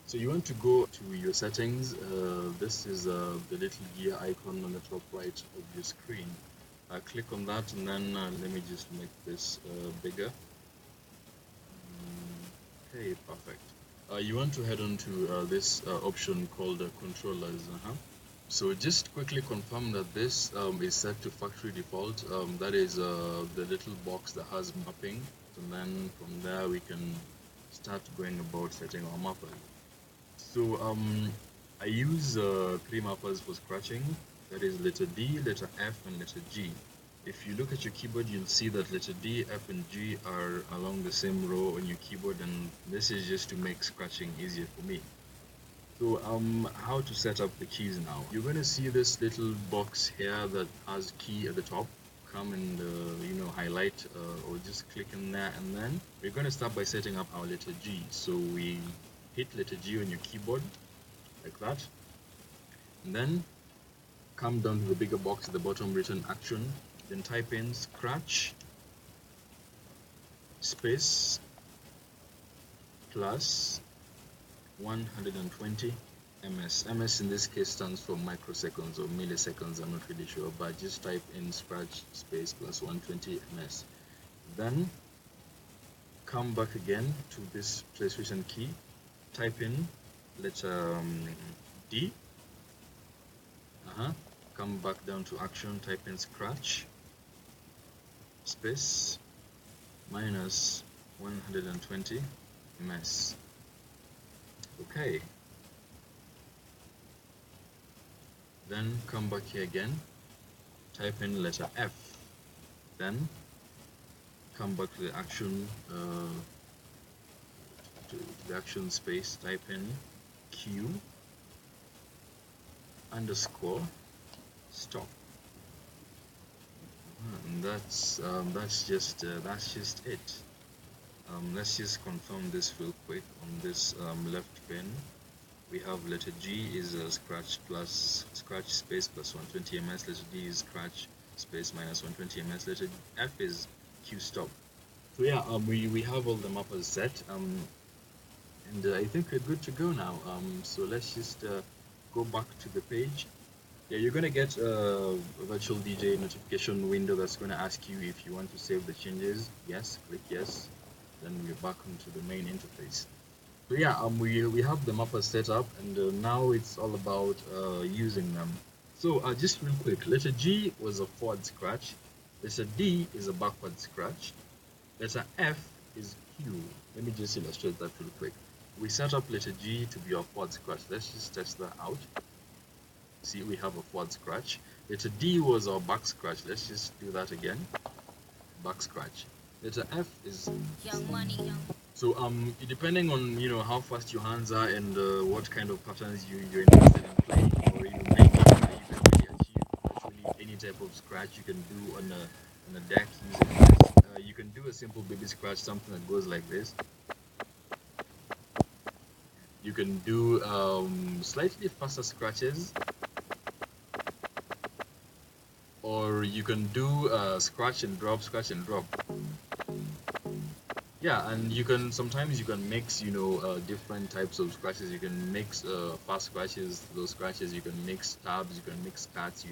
So you want to go to your settings. This is the little gear icon on the top right of your screen. Click on that, and then let me just make this bigger. Okay, perfect. You want to head on to this option called controllers. So just quickly confirm that this is set to factory default. That is the little box that has mapping, and then from there we can start going about setting our mapper. So I use three mappers for scratching. That is letter D, letter F, and letter G. If you look at your keyboard, you'll see that letter D, F, and G are along the same row on your keyboard, and this is just to make scratching easier for me. So how to set up the keys now? You're going to see this little box here that has key at the top. Come and highlight or just click in there, and then we're going to start by setting up our letter G. So we hit letter G on your keyboard like that, and then come down to the bigger box at the bottom written action, then type in scratch space plus 120 ms. Ms in this case stands for microseconds or milliseconds, I'm not really sure, but just type in scratch space plus 120 ms. Then come back again to this PlayStation key, type in letter D, come back down to action, type in scratch space minus 120 ms. Okay, then come back here again, type in letter F, then come back to the action space, type in Q underscore stop, and that's just it. Let's just confirm this real quick. On this left pin, we have letter G is scratch space plus 120 ms, letter D is scratch space minus 120 ms, letter F is Q stop. So yeah, we have all the mappers set, and I think we're good to go now. So let's just go back to the page. Yeah, you're gonna get a virtual DJ notification window that's gonna ask you if you want to save the changes. Yes, click yes. Then we're back onto the main interface. So yeah, we have the mappers set up, and now it's all about using them. So just real quick, letter G was a forward scratch, letter D is a backward scratch, letter F is Q. Let me just illustrate that real quick. We set up letter G to be a forward scratch. Let's just test that out. See, we have a forward scratch. Letter D was our back scratch. Let's just do that again. Back scratch. Letter F is Young Money. So depending on how fast your hands are and what kind of patterns you're interested in playing, or maybe you can really achieve virtually any type of scratch you can do on a deck using this. You can do a simple baby scratch, something that goes like this. You can do slightly faster scratches, or you can do scratch and drop. Yeah, and sometimes you can mix different types of scratches. You can mix fast scratches, slow scratches. You can mix tabs, you can mix cuts.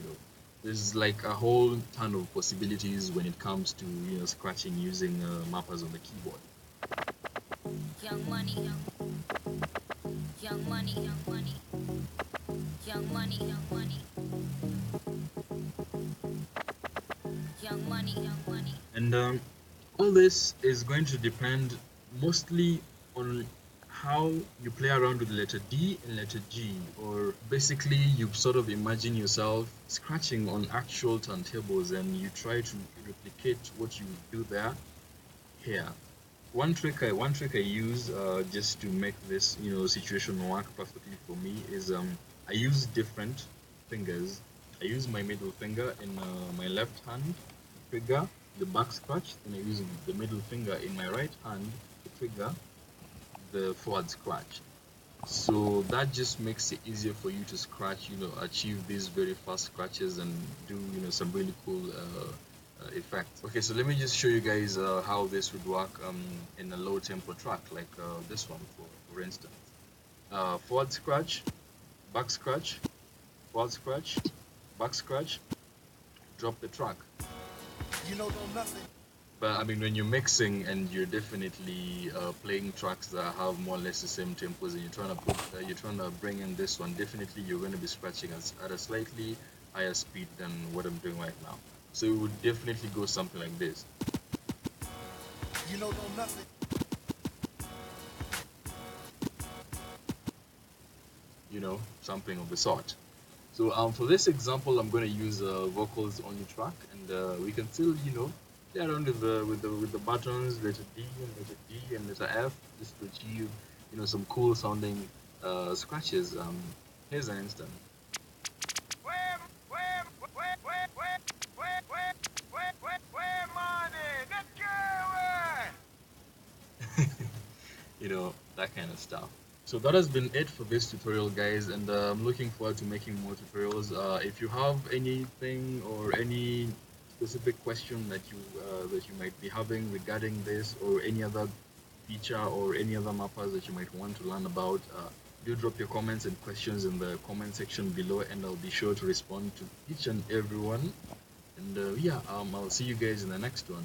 There's like a whole ton of possibilities when it comes to scratching using mappers on the keyboard. Young money, young money, young money, young money, young money, young money, young money. And all this is going to depend mostly on how you play around with letter D and letter G, or basically you sort of imagine yourself scratching on actual turntables and you try to replicate what you do there here. One trick I use just to make this situation work perfectly for me is I use different fingers. I use my middle finger in my left hand to trigger the back scratch, and I use the middle finger in my right hand to trigger the forward scratch. So that just makes it easier for you to scratch, achieve these very fast scratches and do some really cool effects. Okay, so let me just show you guys how this would work in a low tempo track like this one, for instance. forward scratch, back scratch, forward scratch, back scratch, drop the track. You know nothing. But I mean, when you're mixing and you're definitely playing tracks that have more or less the same tempos, and you're trying to bring in this one, definitely you're going to be scratching at a slightly higher speed than what I'm doing right now. So it would definitely go something like this. You know nothing. You know, something of the sort. So for this example, I'm going to use vocals only track, and we can still, play around with the buttons, letter D and letter D and letter F, just to achieve, some cool sounding scratches. Here's an instant. That kind of stuff. So that has been it for this tutorial, guys, and I'm looking forward to making more tutorials. If you have anything or any specific question that you might be having regarding this, or any other feature or any other mappers that you might want to learn about, do drop your comments and questions in the comment section below, and I'll be sure to respond to each and every one. And yeah, I'll see you guys in the next one.